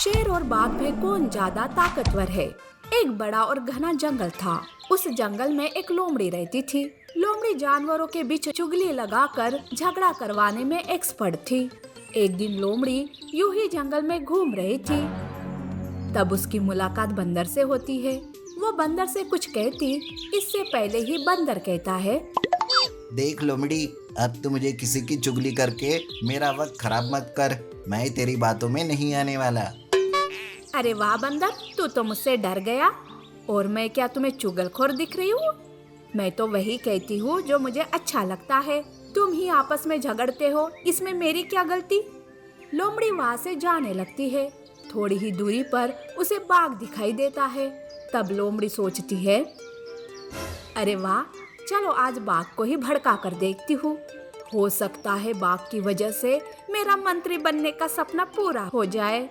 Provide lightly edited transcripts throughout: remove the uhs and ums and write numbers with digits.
शेर और बाघ में कौन ज्यादा ताकतवर है। एक बड़ा और घना जंगल था। उस जंगल में एक लोमड़ी रहती थी। लोमड़ी जानवरों के बीच चुगली लगाकर झगड़ा करवाने में एक्सपर्ट थी। एक दिन लोमड़ी यूं ही जंगल में घूम रही थी, तब उसकी मुलाकात बंदर से होती है। वो बंदर से कुछ कहती, इससे पहले ही बंदर कहता है, देख लोमड़ी, अब तो मुझे किसी की चुगली करके मेरा वक्त खराब मत कर। मैं तेरी बातों में नहीं आने वाला। अरे वाह बंदर, तू तो मुझसे डर गया। और मैं क्या तुम्हें चुगलखोर दिख रही हूँ? मैं तो वही कहती हूँ जो मुझे अच्छा लगता है। तुम ही आपस में झगड़ते हो, इसमें मेरी क्या गलती? लोमड़ी वहाँ से जाने लगती है। थोड़ी ही दूरी पर उसे बाघ दिखाई देता है। तब लोमड़ी सोचती है, अरे वाह, चलो आज बाघ को ही भड़का कर देखती हूँ। हो सकता है बाघ की वजह से मेरा मंत्री बनने का सपना पूरा हो जाए।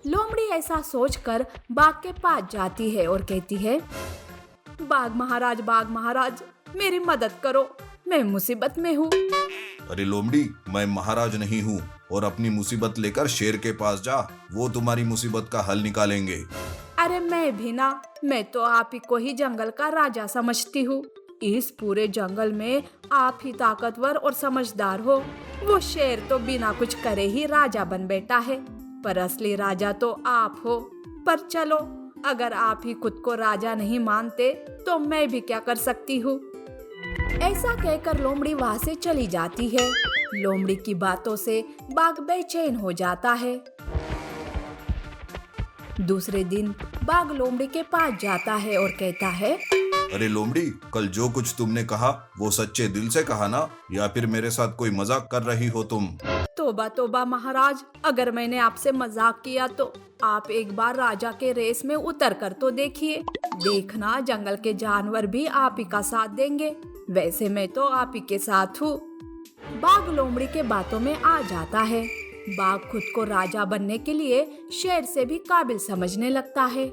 लोमड़ी ऐसा सोचकर बाघ के पास जाती है और कहती है, बाघ महाराज, मेरी मदद करो, मैं मुसीबत में हूँ। अरे लोमड़ी, मैं महाराज नहीं हूँ और अपनी मुसीबत लेकर शेर के पास जा, वो तुम्हारी मुसीबत का हल निकालेंगे। अरे मैं भी ना, मैं तो आप ही को ही जंगल का राजा समझती हूँ। इस पूरे जंगल में आप ही ताकतवर और समझदार हो। वो शेर तो बिना कुछ करे ही राजा बन बैठा है, पर असली राजा तो आप हो। पर चलो, अगर आप ही खुद को राजा नहीं मानते तो मैं भी क्या कर सकती हूँ। ऐसा कहकर लोमड़ी वहाँ से चली जाती है। लोमड़ी की बातों से बाघ बेचैन हो जाता है। दूसरे दिन बाघ लोमड़ी के पास जाता है और कहता है, अरे लोमड़ी, कल जो कुछ तुमने कहा वो सच्चे दिल से कहा ना, या फिर मेरे साथ कोई मजाक कर रही हो तुम? तोबा तोबा महाराज, अगर मैंने आपसे मजाक किया तो आप एक बार राजा के रेस में उतर कर तो देखिए। देखना, जंगल के जानवर भी आप ही का साथ देंगे। वैसे मैं तो आप ही के साथ हूँ। बाघ लोमड़ी के बातों में आ जाता है। बाघ खुद को राजा बनने के लिए शेर से भी काबिल समझने लगता है।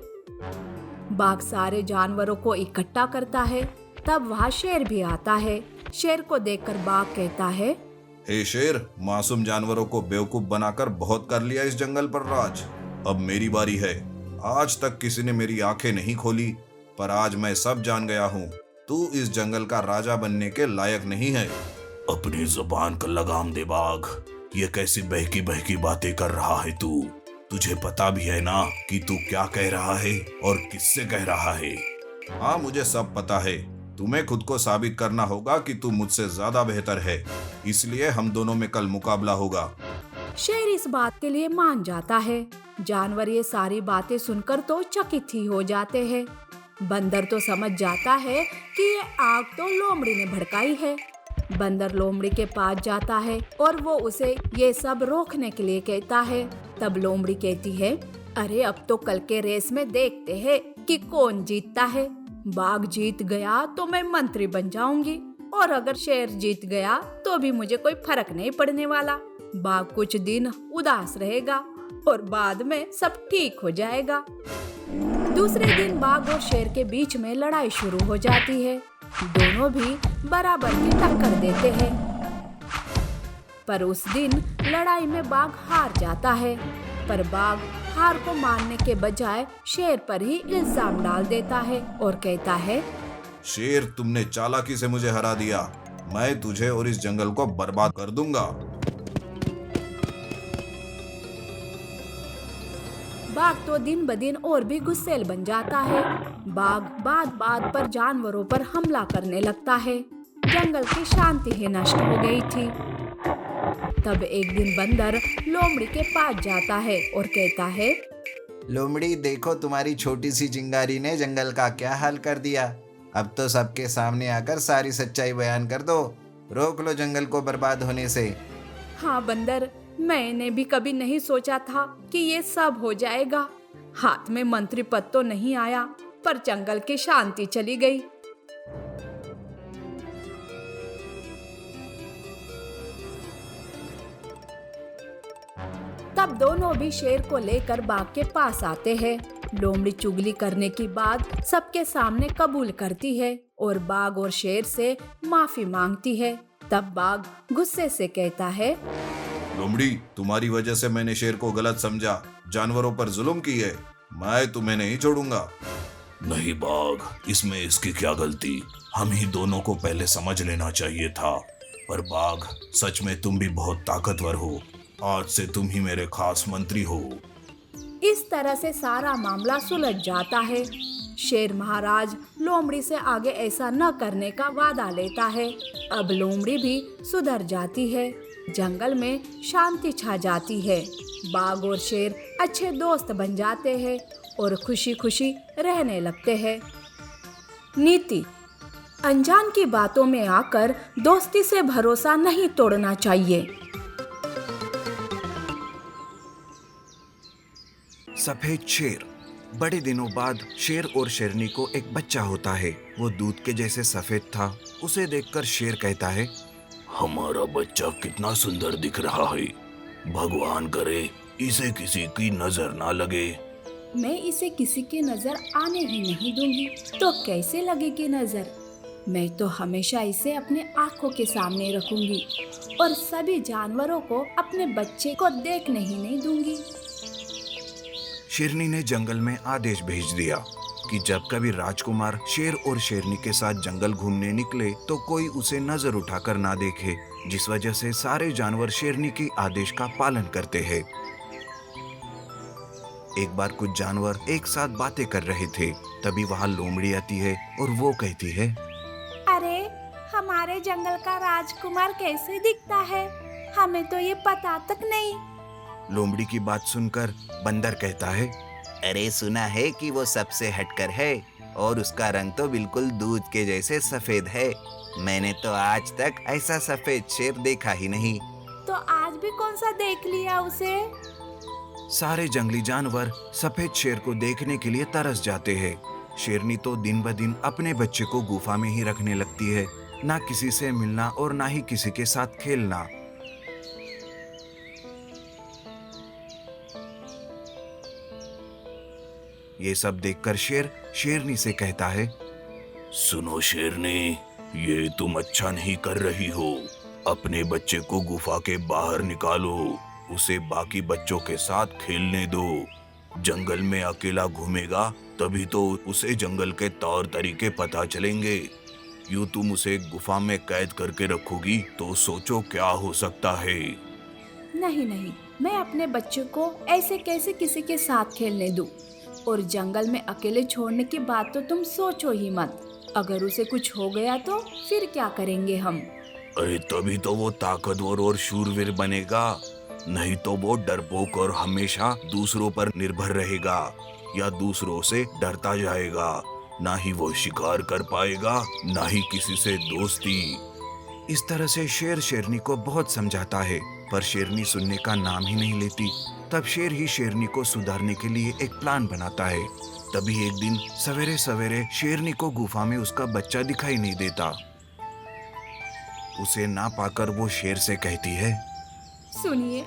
बाघ सारे जानवरों को इकट्ठा करता है। तब वहाँ शेर भी आता है। शेर को देखकर बाघ कहता है, हे शेर, मासूम जानवरों को बेवकूफ बनाकर बहुत कर लिया इस जंगल पर राज। अब मेरी बारी है। आज तक किसी ने मेरी आंखें नहीं खोली, पर आज मैं सब जान गया हूँ। तू इस जंगल का राजा बनने के लायक नहीं है। अपनी जुबान का लगाम दे बाघ, ये कैसी बहकी बहकी बातें कर रहा है तू? तुझे पता भी है ना कि तू क्या कह रहा है और किससे कह रहा है? हाँ, मुझे सब पता है। तुम्हें खुद को साबित करना होगा कि तू मुझसे ज्यादा बेहतर है, इसलिए हम दोनों में कल मुकाबला होगा। शेर इस बात के लिए मान जाता है। जानवर ये सारी बातें सुनकर तो चकित ही हो जाते हैं। बंदर तो समझ जाता है कि ये आग तो लोमड़ी ने भड़काई है। बंदर लोमड़ी के पास जाता है और वो उसे ये सब रोकने के लिए कहता है। तब लोमड़ी कहती है, अरे अब तो कल के रेस में देखते हैं कि कौन जीतता है। बाघ जीत गया तो मैं मंत्री बन जाऊंगी, और अगर शेर जीत गया तो भी मुझे कोई फर्क नहीं पड़ने वाला। बाघ कुछ दिन उदास रहेगा और बाद में सब ठीक हो जाएगा। दूसरे दिन बाघ और शेर के बीच में लड़ाई शुरू हो जाती है। दोनों भी बराबर की टक्कर देते हैं, पर उस दिन लड़ाई में बाघ हार जाता है। पर बाघ हार को मानने के बजाय शेर पर ही इल्जाम डाल देता है और कहता है, शेर, तुमने चालाकी से मुझे हरा दिया। मैं तुझे और इस जंगल को बर्बाद कर दूंगा। बाघ तो दिन ब दिन और भी गुस्सैल बन जाता है। बाघ बात बात पर जानवरों पर हमला करने लगता है। जंगल की शांति ही नष्ट हो गई थी। तब एक दिन बंदर लोमड़ी के पास जाता है और कहता है, लोमड़ी, देखो तुम्हारी छोटी सी चिंगारी ने जंगल का क्या हाल कर दिया। अब तो सबके सामने आकर सारी सच्चाई बयान कर दो। रोक लो जंगल को बर्बाद होने से। हाँ बंदर, मैंने भी कभी नहीं सोचा था कि ये सब हो जाएगा। हाथ में मंत्री पद तो नहीं आया, पर जंगल की शांति चली गई। तब दोनों भी शेर को लेकर बाघ के पास आते हैं। लोमड़ी चुगली करने की बात सबके सामने कबूल करती है और बाघ और शेर से माफी मांगती है। तब बाघ गुस्से से कहता है, लोमड़ी, तुम्हारी वजह से मैंने शेर को गलत समझा, जानवरों पर जुल्म की है। मैं तुम्हें नहीं छोड़ूंगा। नहीं बाघ, इसमें इसकी क्या गलती? हम ही दोनों को पहले समझ लेना चाहिए था। पर बाघ, सच में तुम भी बहुत ताकतवर हो। आज से तुम ही मेरे खास मंत्री हो। इस तरह से सारा मामला सुलझ जाता है। शेर महाराज लोमड़ी से आगे ऐसा न करने का वादा लेता है। अब लोमड़ी भी सुधर जाती है। जंगल में शांति छा जाती है। बाघ और शेर अच्छे दोस्त बन जाते हैं और खुशी खुशी रहने लगते हैं। नीति: अनजान की बातों में आकर दोस्ती से भरोसा नहीं तोड़ना चाहिए। सफेद शेर। बड़े दिनों बाद शेर और शेरनी को एक बच्चा होता है। वो दूध के जैसे सफेद था। उसे देखकर शेर कहता है, हमारा बच्चा कितना सुंदर दिख रहा है। भगवान करे इसे किसी की नजर ना लगे। मैं इसे किसी की नजर आने ही नहीं दूंगी, तो कैसे लगेगी नजर? मैं तो हमेशा इसे अपने आंखों के सामने रखूंगी और सभी जानवरों को अपने बच्चे को देखने ही नहीं दूंगी। शेरनी ने जंगल में आदेश भेज दिया कि जब कभी राजकुमार शेर और शेरनी के साथ जंगल घूमने निकले तो कोई उसे नजर उठाकर ना देखे, जिस वजह से सारे जानवर शेरनी की आदेश का पालन करते हैं। एक बार कुछ जानवर एक साथ बातें कर रहे थे। तभी वहाँ लोमड़ी आती है और वो कहती है, अरे, हमारे जंगल का राजकुमार कैसे दिखता है? हमें तो ये पता तक नहीं। लोमड़ी की बात सुनकर बंदर कहता है, अरे सुना है कि वो सबसे हटकर है और उसका रंग तो बिल्कुल दूध के जैसे सफेद है। मैंने तो आज तक ऐसा सफेद शेर देखा ही नहीं। तो आज भी कौन सा देख लिया उसे? सारे जंगली जानवर सफेद शेर को देखने के लिए तरस जाते हैं। शेरनी तो दिन ब दिन अपने बच्चे को गुफा में ही रखने लगती है, ना किसी से मिलना और ना ही किसी के साथ खेलना। ये सब देखकर शेर शेरनी से कहता है, सुनो शेरनी, ये तुम अच्छा नहीं कर रही हो। अपने बच्चे को गुफा के बाहर निकालो, उसे बाकी बच्चों के साथ खेलने दो। जंगल में अकेला घूमेगा तभी तो उसे जंगल के तौर तरीके पता चलेंगे। यूं तुम उसे गुफा में कैद करके रखोगी तो सोचो क्या हो सकता है। नहीं नहीं, मैं अपने बच्चे को ऐसे कैसे किसी के साथ खेलने दूं? और जंगल में अकेले छोड़ने की बात तो तुम सोचो ही मत। अगर उसे कुछ हो गया तो फिर क्या करेंगे हम? अरे तभी तो वो ताकतवर और शूरवीर बनेगा, नहीं तो वो डरपोक और हमेशा दूसरों पर निर्भर रहेगा या दूसरों से डरता जाएगा। ना ही वो शिकार कर पाएगा, ना ही किसी से दोस्ती। इस तरह से शेर शेरनी को बहुत समझाता है, पर शेरनी सुनने का नाम ही नहीं लेती। तब शेर ही शेरनी को सुधारने के लिए एक प्लान बनाता है। तभी एक दिन सवेरे सवेरे शेरनी को गुफा में उसका बच्चा दिखाई नहीं देता। उसे ना पाकर वो शेर से कहती है, सुनिए,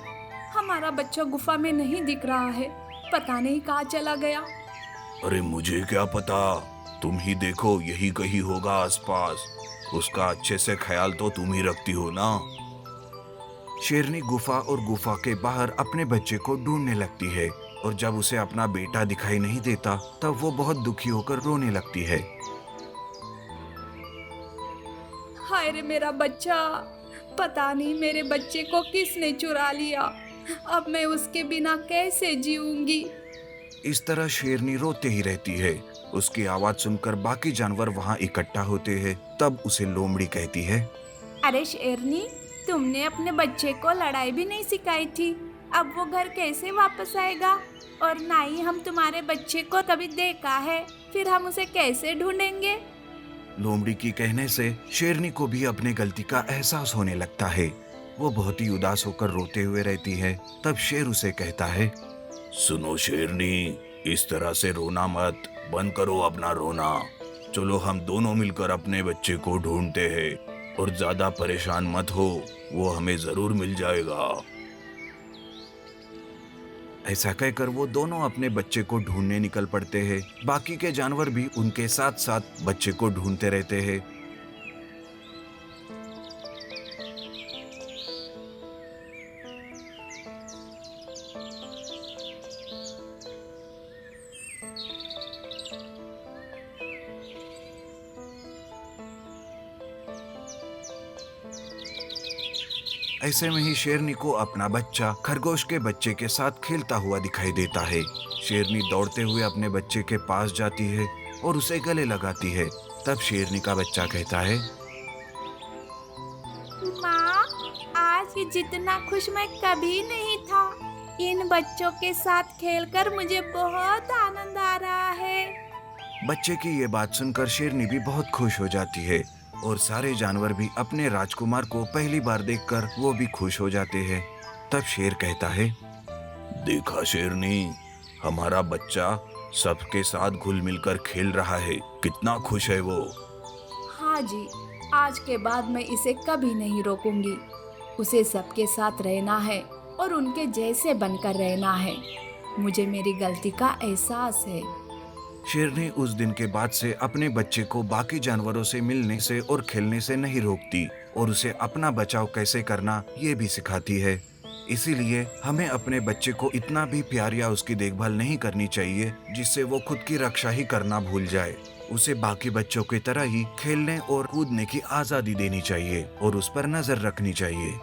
हमारा बच्चा गुफा में नहीं दिख रहा है। पता नहीं कहाँ चला गया। अरे मुझे क्या पता, तुम ही देखो, यही कहीं होगा आसपास। उसका अच्छे से ख्याल तो तुम ही रखती हो ना। शेरनी गुफा और गुफा के बाहर अपने बच्चे को ढूंढने लगती है और जब उसे अपना बेटा दिखाई नहीं देता तब वो बहुत दुखी होकर रोने लगती है। हाय रे मेरा बच्चा, पता नहीं मेरे बच्चे को किसने चुरा लिया। अब मैं उसके बिना कैसे जीऊंगी? इस तरह शेरनी रोते ही रहती है। उसकी आवाज सुनकर बाकी जानवर वहाँ इकट्ठा होते हैं। तब उसे लोमड़ी कहती है, अरे शेरनी, तुमने अपने बच्चे को लड़ाई भी नहीं सिखाई थी। अब वो घर कैसे वापस आएगा? और ना ही हम तुम्हारे बच्चे को कभी देखा है, फिर हम उसे कैसे ढूंढेंगे? लोमड़ी की कहने से शेरनी को भी अपने गलती का एहसास होने लगता है। वो बहुत ही उदास होकर रोते हुए रहती है। तब शेर उसे कहता है, सुनो शेरनी, इस तरह से रोना मत, बंद करो अपना रोना। चलो हम दोनों मिलकर अपने बच्चे को ढूंढते हैं और ज्यादा परेशान मत हो, वो हमें जरूर मिल जाएगा। ऐसा कहकर वो दोनों अपने बच्चे को ढूंढने निकल पड़ते हैं। बाकी के जानवर भी उनके साथ साथ बच्चे को ढूंढते रहते हैं। ऐसे में ही शेरनी को अपना बच्चा खरगोश के बच्चे के साथ खेलता हुआ दिखाई देता है। शेरनी दौड़ते हुए अपने बच्चे के पास जाती है और उसे गले लगाती है। तब शेरनी का बच्चा कहता है, माँ, आज जितना खुश मैं कभी नहीं था। इन बच्चों के साथ खेलकर मुझे बहुत आनंद आ रहा है। बच्चे की ये बात सुनकर शेरनी भी बहुत खुश हो जाती है और सारे जानवर भी अपने राजकुमार को पहली बार देखकर वो भी खुश हो जाते हैं। तब शेर कहता है, देखा शेरनी, हमारा बच्चा सबके साथ घुल मिलकर खेल रहा है, कितना खुश है वो। हाँ जी, आज के बाद मैं इसे कभी नहीं रोकूंगी। उसे सबके साथ रहना है और उनके जैसे बनकर रहना है। मुझे मेरी गलती का एहसास है। शेरनी उस दिन के बाद से अपने बच्चे को बाकी जानवरों से मिलने से और खेलने से नहीं रोकती और उसे अपना बचाव कैसे करना ये भी सिखाती है। इसीलिए हमें अपने बच्चे को इतना भी प्यार या उसकी देखभाल नहीं करनी चाहिए जिससे वो खुद की रक्षा ही करना भूल जाए। उसे बाकी बच्चों की तरह ही खेलने और कूदने की आजादी देनी चाहिए और उस पर नजर रखनी चाहिए।